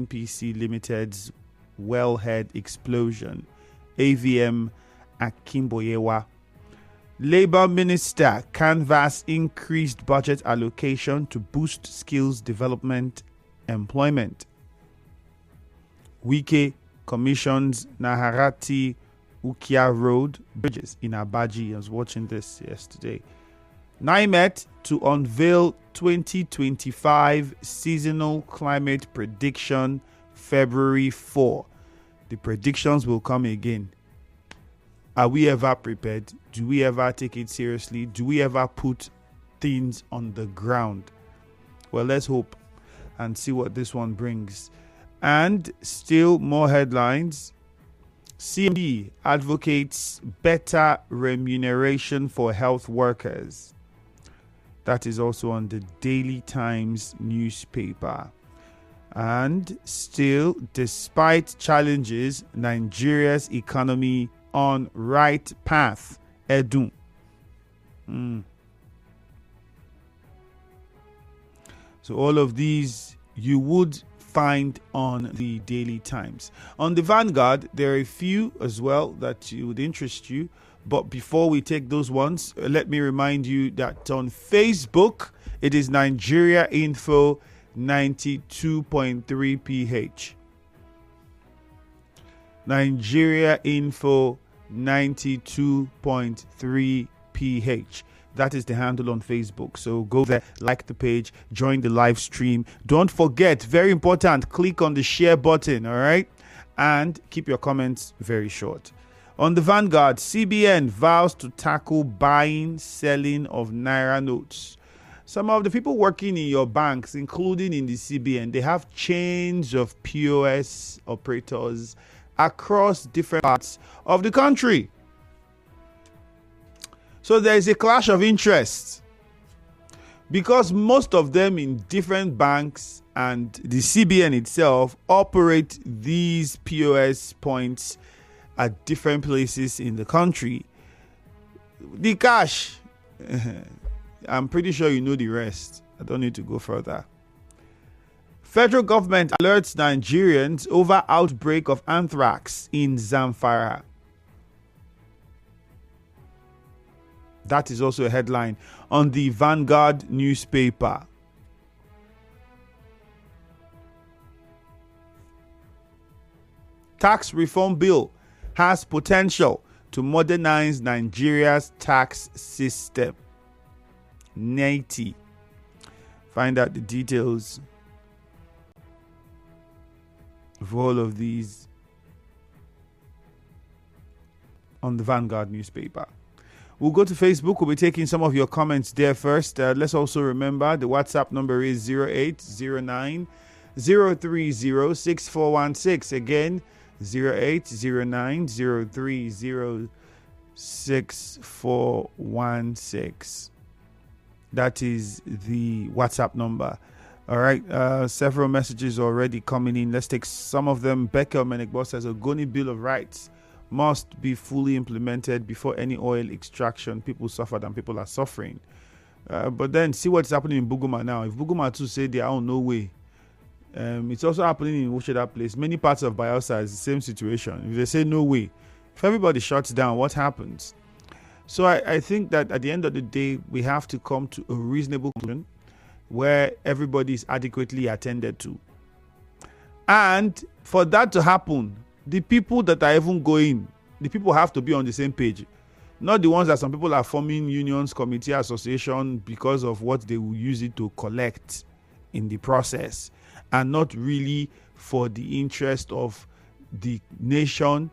NNPC Limited's wellhead explosion. AVM Akimboyewa. Labour Minister canvass increased budget allocation to boost skills development employment. Wike commissions Naharati Ukia Road bridges in Abaji. I was watching this yesterday. NIMET to unveil 2025 seasonal climate prediction February 4. The predictions will come again. Are we ever prepared? Do we ever take it seriously? Do we ever put things on the ground? Well, let's hope and see what this one brings. And still more headlines. CMD advocates better remuneration for health workers. That is also on the Daily Times newspaper. And still, despite challenges, Nigeria's economy on right path. Edun. So all of these you would find on the Daily Times. On the Vanguard, there are a few as well that would interest you. But before we take those ones, let me remind you that on Facebook, it is Nigeria Info 92.3 PH. Nigeria Info 92.3 PH. That is the handle on Facebook. So go there, like the page, join the live stream. Don't forget, very important, click on the share button, all right? And keep your comments very short. On the Vanguard, CBN vows to tackle buying, selling of Naira notes. Some of the people working in your banks, including in the CBN, they have chains of POS operators across different parts of the country. So there is a clash of interest because most of them in different banks and the CBN itself operate these POS points at different places in the country. The cash, I'm pretty sure you know the rest. I don't need to go further. Federal government alerts Nigerians over outbreak of anthrax in Zamfara. That is also a headline on the Vanguard newspaper. Tax reform bill has potential to modernize Nigeria's tax system. NATI. Find out the details of all of these on the Vanguard newspaper. We'll go to Facebook. We'll be taking some of your comments there first. Let's also remember the WhatsApp number is 0809 030 6416. Again, 0809 030 6416. That is the WhatsApp number. All right. Several messages already coming in. Let's take some of them. Becca Menegbo says Ogoni Bill of Rights must be fully implemented before any oil extraction. People suffered and people are suffering. But then see what's happening in Buguma now. If Buguma too say they are on no way, it's also happening in Wosheda place. Many parts of Bayelsa is the same situation. If they say no way, if everybody shuts down, what happens? So I think that at the end of the day, we have to come to a reasonable conclusion where everybody is adequately attended to. And for that to happen, the people that are even going, the people have to be on the same page. Not the ones that some people are forming unions, committee, association because of what they will use it to collect in the process, and not really for the interest of the nation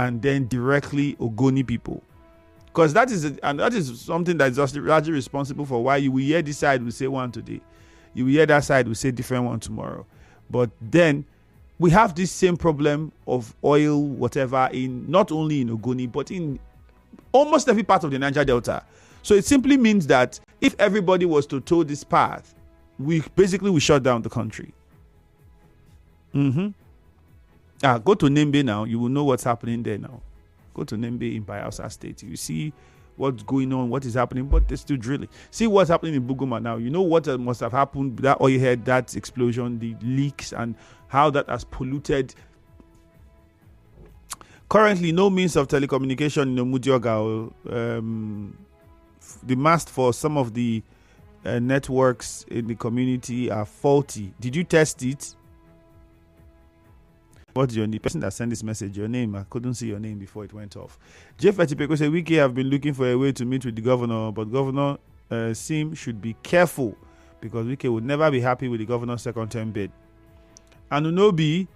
and then directly Ogoni people. Because that is something that is just largely responsible for why you will hear this side will say one today, you will hear that side will say different one tomorrow. But then we have this same problem of oil, whatever, in not only in Ogoni, but in almost every part of the Niger Delta. So it simply means that if everybody was to toe this path, we shut down the country. Go to Nembe now. You will know what's happening there now. Go to Nembe in Bayelsa State. You see what's going on, what is happening, but they're still drilling. See what's happening in Buguma now. You know what must have happened, that oil head, that explosion, the leaks, and how that has polluted. Currently, no means of telecommunication in Omudioga. The mast for some of the networks in the community are faulty. Did you test it? What's your name? The person that sent this message, your name. I couldn't see your name before it went off. Jeff Etipeko said, Wike have been looking for a way to meet with the governor, but Governor Sim should be careful because Wike would never be happy with the governor's second term bid. And Unobi,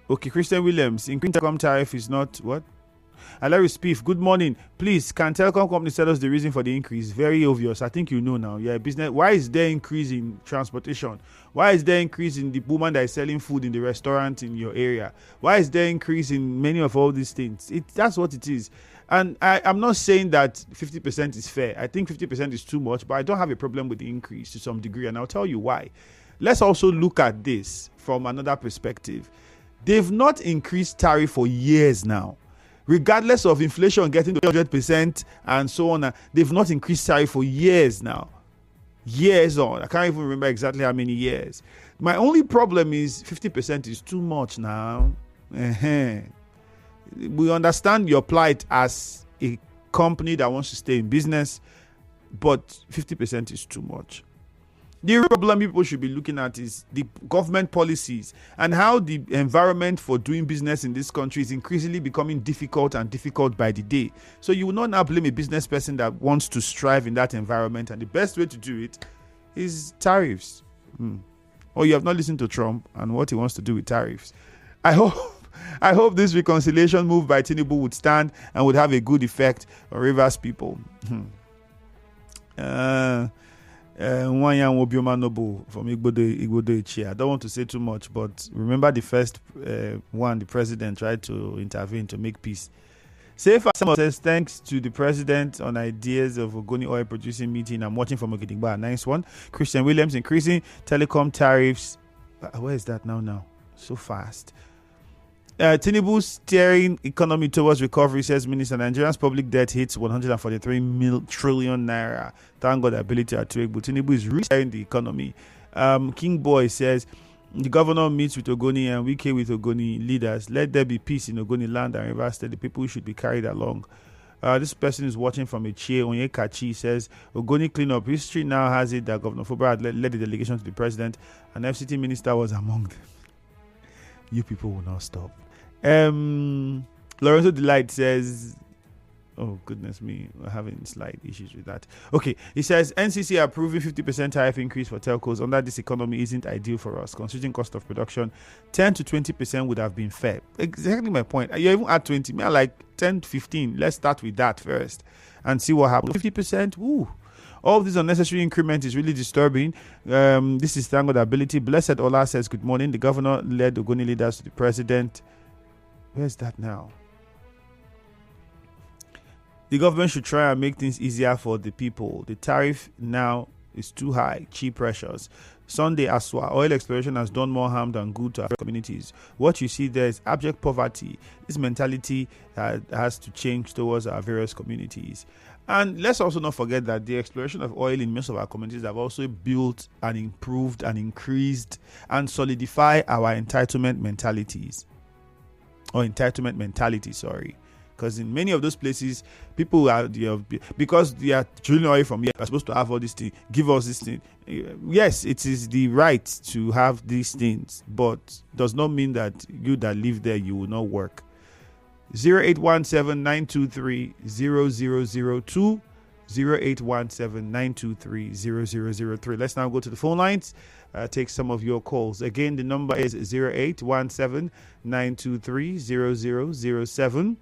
okay, Christian Williams, increasing telecom tariff is not what? Larry Spiff, good morning. Please, can telecom companies tell us the reason for the increase? Very obvious. I think you know now. You're a business. Why is there increase in transportation? Why is there increase in the woman that is selling food in the restaurant in your area? Why is there increase in many of all these things? That's what it is. And I'm not saying that 50% is fair. I think 50% is too much, but I don't have a problem with the increase to some degree, and I'll tell you why. Let's also look at this from another perspective. They've not increased tariff for years now. Regardless of inflation getting to 100% and so on, they've not increased tariff for years now. Years on. I can't even remember exactly how many years. My only problem is 50% is too much now. We understand your plight as a company that wants to stay in business, but 50% is too much. The real problem people should be looking at is the government policies and how the environment for doing business in this country is increasingly becoming difficult and difficult by the day. So you will not now blame a business person that wants to strive in that environment, and the best way to do it is tariffs. Or you have not listened to Trump and what he wants to do with tariffs. I hope this reconciliation move by Tinubu would stand and would have a good effect on Rivers people. Wanyan Obioma Noble from Igbodo Ichie. I don't want to say too much, but remember the first one, the president tried to intervene to make peace. Safe says, thanks to the president on ideas of Ogoni oil producing meeting. I'm watching from Ogidigba. Nice one. Christian Williams, increasing telecom tariffs. Where is that now? So fast. Tinubu steering economy towards recovery, says Minister. Nigeria's public debt hits 143 trillion naira. Thank God the ability to trade, but Tinubu is resteering the economy. King Boy says the governor meets with Ogoni and Wike with Ogoni leaders. Let there be peace in Ogoni land and Rivers State. The people should be carried along. This person is watching from a chair. Onyekachi says Ogoni cleanup. History now has it that Governor Fubara had led the delegation to the president, and FCT minister was among them. You people will not stop. Lorenzo Delight says, oh goodness me, we're having slight issues with that. Okay, he says NCC approving 50% tariff increase for telcos under this economy isn't ideal for us. Considering cost of production, 10 to 20% would have been fair. Exactly my point. You even at 20, me I like 10 to 15. Let's start with that first and see what happens. 50%, ooh. All of this unnecessary increment is really disturbing. This is Thank God ability. Blessed Ola says, good morning. The governor led Ogoni leaders to the president. Where's that now? The government should try and make things easier for the people. The tariff now is too high. Cheap pressures. Sunday Aswa. Oil exploration has done more harm than good to our communities. What you see there is abject poverty. This mentality has to change towards our various communities. And let's also not forget that the exploration of oil in most of our communities have also built and improved and increased and solidified our entitlement mentality, sorry. Because in many of those places, people are, because they are drilling oil from here, are supposed to have all these things, give us this thing. Yes, it is the right to have these things, but does not mean that you that live there, you will not work. 0817-923-0002, 0817-923-0003. Let's now go to the phone lines. Take some of your calls. Again, the number is 0817-923-0007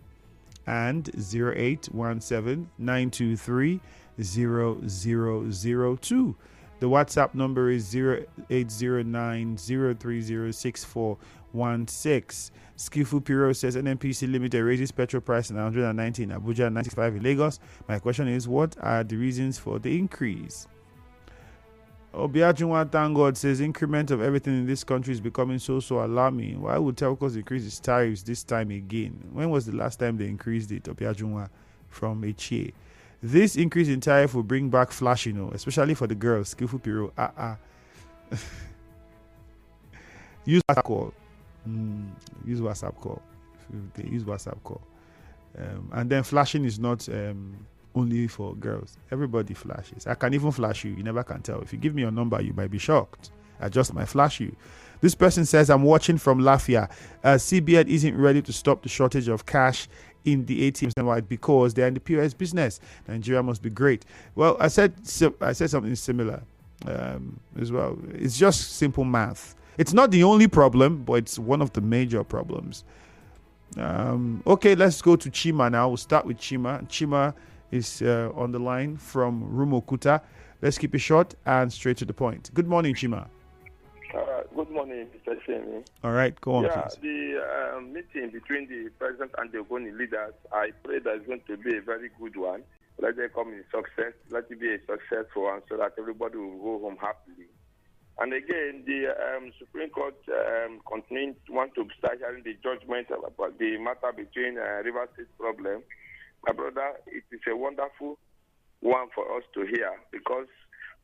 and 0817-923-0002. The WhatsApp number is 0809-030-6416. Skillful Piro says NNPC Limited raises petrol price in 190 in Abuja and 95 in Lagos. My question is, what are the reasons for the increase? Obiajunwa Thank God says increment of everything in this country is becoming so alarming. Why would telcos increase its tariffs this time again? When was the last time they increased it? Obiajunwa from Echie. This increase in tariff will bring back flashing, especially for the girls. Skillful Piro. use WhatsApp call. Use WhatsApp call. Use WhatsApp call. And then flashing is not only for girls. Everybody flashes. I can even flash you. You never can tell. If you give me your number, you might be shocked. I just might flash you. This person says, I'm watching from Lafia. CBN isn't ready to stop the shortage of cash in the ATMs nationwide because they're in the POS business. Nigeria must be great. Well, I said something similar as well. It's just simple math. It's not the only problem, but it's one of the major problems. Okay, let's go to Chima now. We'll start with Chima. Chima is on the line from Rumokuta. Let's keep it short and straight to the point. Good morning, Chima. Good morning, Mr. Shemi. All right, go on, please. The meeting between the president and the Ogoni leaders, I pray that it's going to be a very good one. Let it come in success. Let it be a successful one so that everybody will go home happily. And again, the Supreme Court want to start hearing the judgment about the matter between River State problem. My brother, it is a wonderful one for us to hear because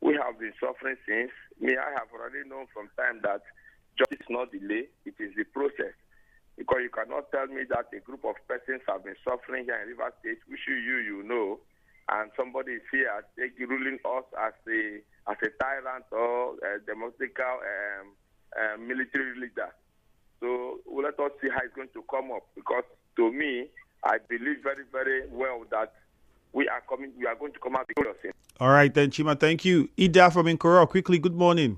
we have been suffering since. I have already known from time that justice is not delay, it is the process. Because you cannot tell me that a group of persons have been suffering here in River State, which you know, and somebody is here ruling us as a tyrant or a democratical military leader. So let us see how it's going to come up. Because to me, I believe very, very well that we are going to come out victorious. All right, then, Chima, thank you. Ida from Nkoro, quickly, good morning.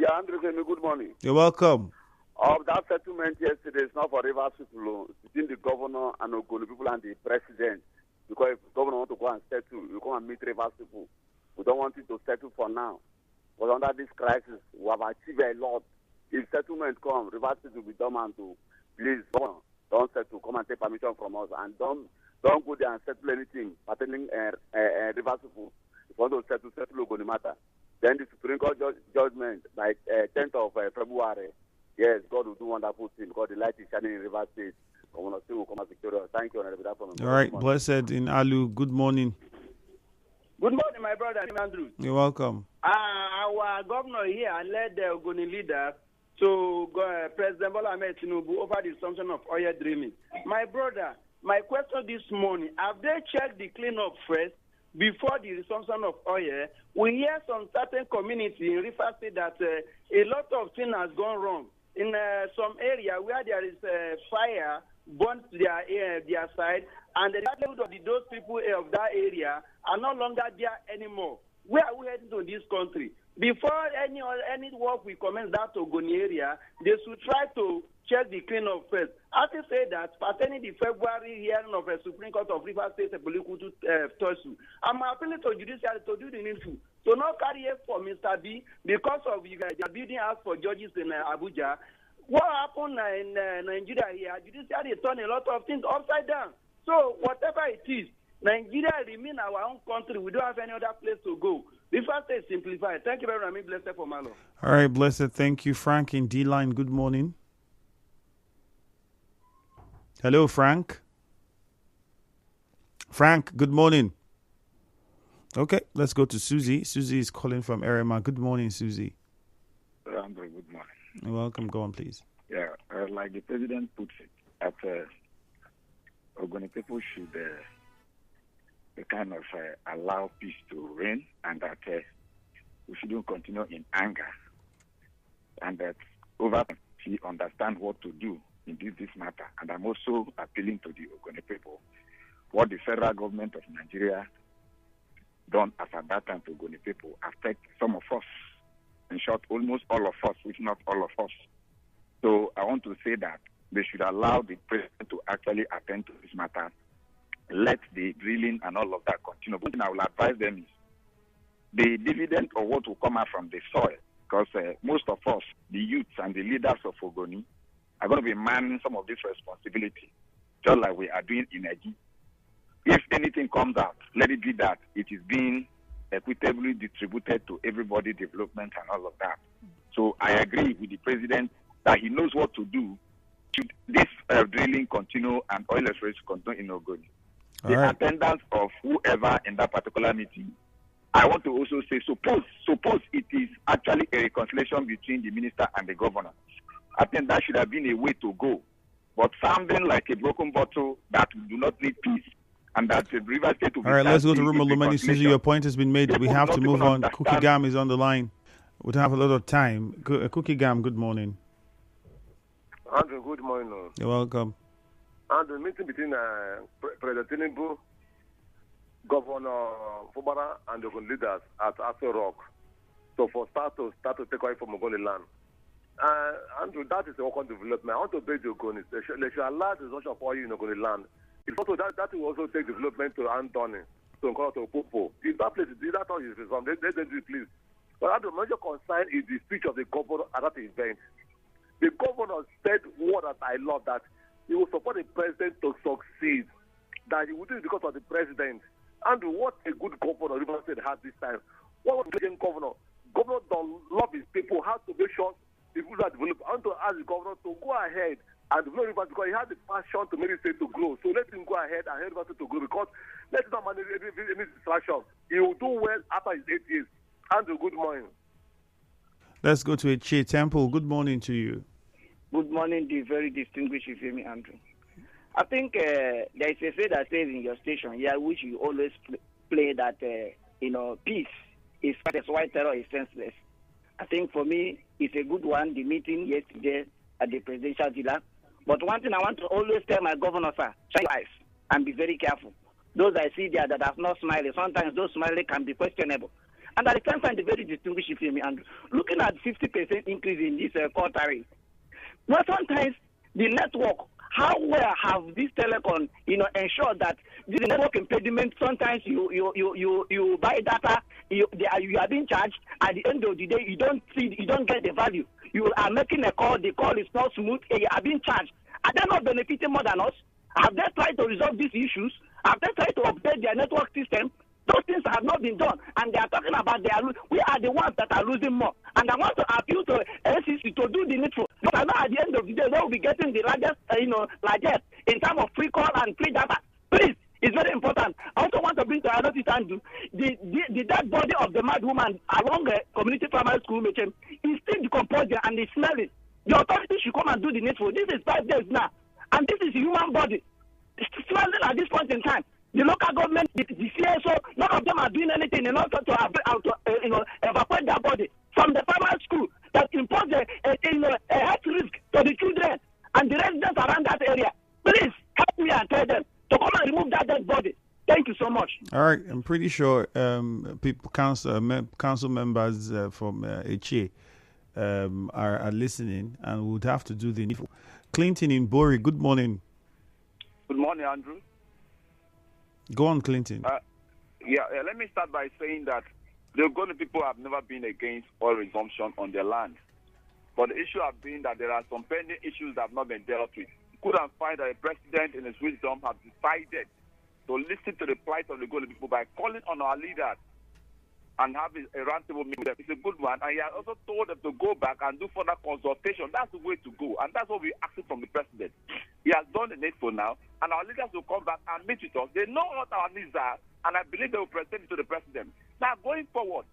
Yeah, Andrew, good morning. You're welcome. That settlement yesterday is not for Rivers people, it's between the governor and Ogoni people and the president. Because if the governor wants to go and settle, you come and meet Rivers people. We don't want it to settle for now. But under this crisis, we have achieved a lot. If settlement comes, Rivers people will be dumb and to please, governor, don't settle, come and take permission from us, and don't go there and settle anything pertaining Rivers people. If you want to settle Ogoni matter. Then the Supreme Court judgment by 10th of February, yes, God will do wonderful things because the light is shining in River State. Will come as victorious. Thank you. All right, blessed in Alu. Good morning. Good morning, my brother Andrew. You're welcome. Our governor here led the Ogoni leader to President Bola Ahmed Tinubu over the assumption of oil drilling. My brother, my question this morning: have they checked the cleanup first before the resumption of oil? We hear some certain community in River State that a lot of things has gone wrong. In some area where there is fire burnt their side, and the livelihood of those people of that area are no longer there anymore. Where are we heading to this country? Before any work we commence that Ogoni area, they should try to check the cleanup first. As I say that, pertaining the February hearing of the Supreme Court of River State, I'm appealing to judiciary to do the needful. To not carry it for Mr. B because of the building house for judges in Abuja. What happened in Nigeria here, judiciary turned a lot of things upside down. So whatever it is, Nigeria remain our own country. We don't have any other place to go. River State simplified. Thank you very much. Blessed for Malo. All right, blessed. Thank you. Frank in D-Line, good morning. Hello, Frank. Frank, good morning. Okay, let's go to Susie. Susie is calling from Erema. Good morning, Susie. Andrew, good morning. You're welcome. Go on, please. Yeah, like the president puts it, that Ogoni people should kind of allow peace to reign, and that we shouldn't continue in anger, and that over he understand what to do in this matter. And I'm also appealing to the Ogoni people, what the federal government of Nigeria done as at that time to Ogoni people affect some of us. In short, almost all of us, if not all of us. So I want to say that they should allow the president to actually attend to this matter. Let the drilling and all of that continue. But I will advise them is the dividend of what will come out from the soil, because most of us, the youths and the leaders of Ogoni, are going to be manning some of this responsibility, just like we are doing in Egi. If anything comes out, let it be that it is being equitably distributed to everybody, development and all of that. So I agree with the president that he knows what to do should this drilling continue and oil exploration continue in Ogoni. The attendance of whoever in that particular meeting, I want to also say, suppose it is actually a reconciliation between the minister and the governor. I think that should have been a way to go. But sounding like a broken bottle that do not need peace, and that the River State will be. All right, let's go to Rumo Lumeni. Susie, your point has been made. We have to move on. Cookie Gam is on the line. We don't have a lot of time. Cookie Gam, good morning. Andrew, good morning. You're welcome. And the meeting between President Tinubu, Governor Fubara, and the leaders at Aso Rock. So for start to take away from Ogoni land. Andrew, that is a work on development. I want to beg the Ogoni. They should allow the resumption of oil in Ogoni land. It's also that will also take development to Anthony, to Nkolo, to Popo. If that place, if that all is resumed, they do it, please. But the major concern is the speech of the governor at that event. The governor said what that I love, that he will support the president to succeed, that he would do it because of the president. And what a good governor River State had this time. What was the governor? Governor don't love his people, has to make sure the people that develop. I want to ask the governor to go ahead and develop River because he has the passion to make the state to grow. So let him go ahead and help River State to grow, because let him not manage any distraction. He will do well after his 8 years. Andrew, good morning. Let's go to Eche Temple. Good morning to you. Good morning, the very distinguished Ifemi Andrew. I think there is a say that says in your station here, which you always play that, peace is as white terror is senseless. I think for me, it's a good one, the meeting yesterday at the presidential villa. But one thing I want to always tell my governor, sir, shut your eyes and be very careful. Those I see there that have not smiled, sometimes those smiling can be questionable. And at the same time, the very distinguished Ifemi Andrew, looking at 50% increase in this call tariff, well, sometimes the network, how well have this telecom, ensured that this network impediment, sometimes you buy data, you are being charged, at the end of the day, you don't get the value. You are making a call, the call is not smooth, and you are being charged. Are they not benefiting more than us? Have they tried to resolve these issues? Have they tried to update their network system? Those things have not been done, and they are talking about we are the ones that are losing more. And I want to appeal to NCC to do the needful. But I know at the end of the day, they will be getting the largest, largest in terms of free call and free data. Please, it's very important. I also want to bring to our notice, Andrew, the dead body of the mad woman along the community primary school, Mechem, is still decomposing and is smelling. The authorities should come and do the needful. This is 5 days now, and this is a human body. It's smelling at this point in time. The local government, the CSO, none of them are doing anything in order to evacuate their body from the primary school that impose a health risk to the children and the residents around that area. Please help me and tell them to come and remove that dead body. Thank you so much. All right, I'm pretty sure council members from Eche are listening and would have to do the needful. Clinton in Bori, good morning. Good morning, Andrew. Go on, Clinton. Let me start by saying that the Ogoni people have never been against oil resumption on their land. But the issue has been that there are some pending issues that have not been dealt with. You couldn't find that the president in his wisdom has decided to listen to the plight of the Ogoni people by calling on our leaders and have a roundtable meeting with them. It's a good one. And he has also told them to go back and do further consultation. That's the way to go. And that's what we're asking from the president. He has done the needful now, and our leaders will come back and meet with us. They know what our needs are, and I believe they will present it to the president. Now, going forward,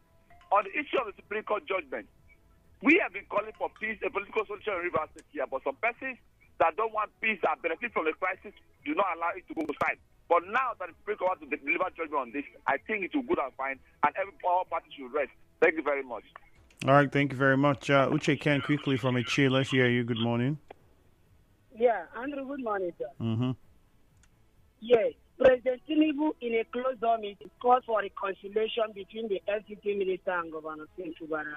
on the issue of the Supreme Court judgment, we have been calling for peace, a political solution in River State here, but some persons that don't want peace and benefit from the crisis do not allow it to go aside. But now that the Supreme Court wants to deliver judgment on this, I think it will be good and fine, and all parties should rest. Thank you very much. All right, thank you very much. Uche Ken, quickly from Eche, let's hear you. Good morning. Yeah, Andrew, good morning, sir. Mm-hmm. Yes, President Tinubu in a closed-door meeting called for reconciliation between the FCT minister and Governor Fubara.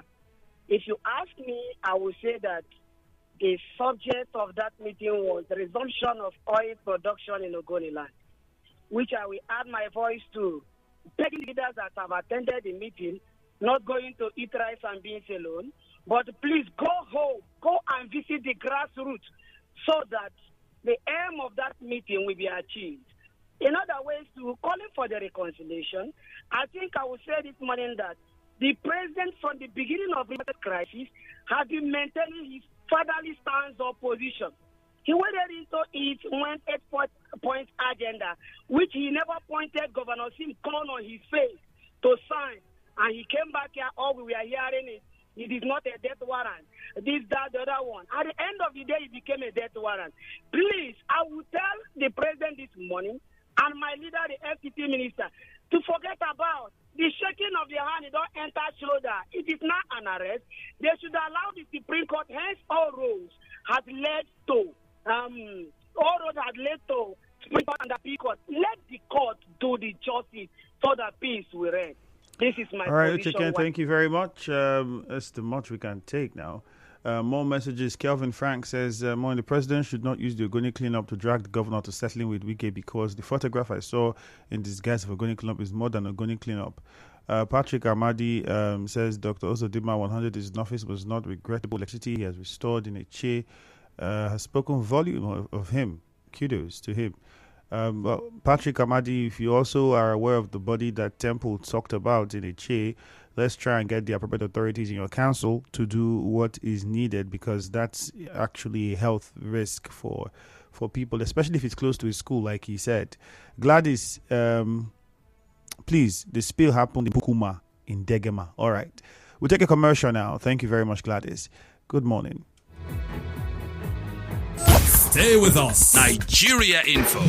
If you ask me, I will say that the subject of that meeting was the resumption of oil production in Ogoniland, which I will add my voice to. Begging leaders that have attended the meeting, not going to eat rice and beans alone, but please go home, go and visit the grassroots, so that the aim of that meeting will be achieved. In other ways, to calling for the reconciliation, I think I will say this morning that the president from the beginning of the crisis has been maintaining his fatherly stance of position. He waded into it when 8-point agenda, which he never pointed Governor Sim Khan on his face to sign. And he came back here, all we were hearing is It is not a death warrant. This, that, the other one. At the end of the day, it became a death warrant. Please, I will tell the president this morning and my leader, the FCT minister, to forget about the shaking of the hand. It don't enter shoulder. It is not an arrest. They should allow the Supreme Court. Hence, all roads has led to Supreme Court and the Supreme Court. Let the court do the justice so that peace will reign. This is my All right, position. Chicken, thank you very much. That's the much we can take now. More messages. Kelvin Frank says, the president should not use the Ogoni cleanup to drag the governor to settling with Wike, because the photograph I saw in disguise of Ogoni cleanup is more than Ogoni cleanup. Patrick Amadi says, Dr. Ozodimma 100 is in office was not regrettable. Electricity he has restored in Eche has spoken volume of him. Kudos to him. Well, Patrick Amadi, if you also are aware of the body that Temple talked about in Eche, let's try and get the appropriate authorities in your council to do what is needed, because that's actually a health risk for people, especially if it's close to a school, like he said. Gladys, please, the spill happened in Bukuma in Degema. All right. We'll take a commercial now. Thank you very much, Gladys. Good morning. Stay with us. Nigeria Info.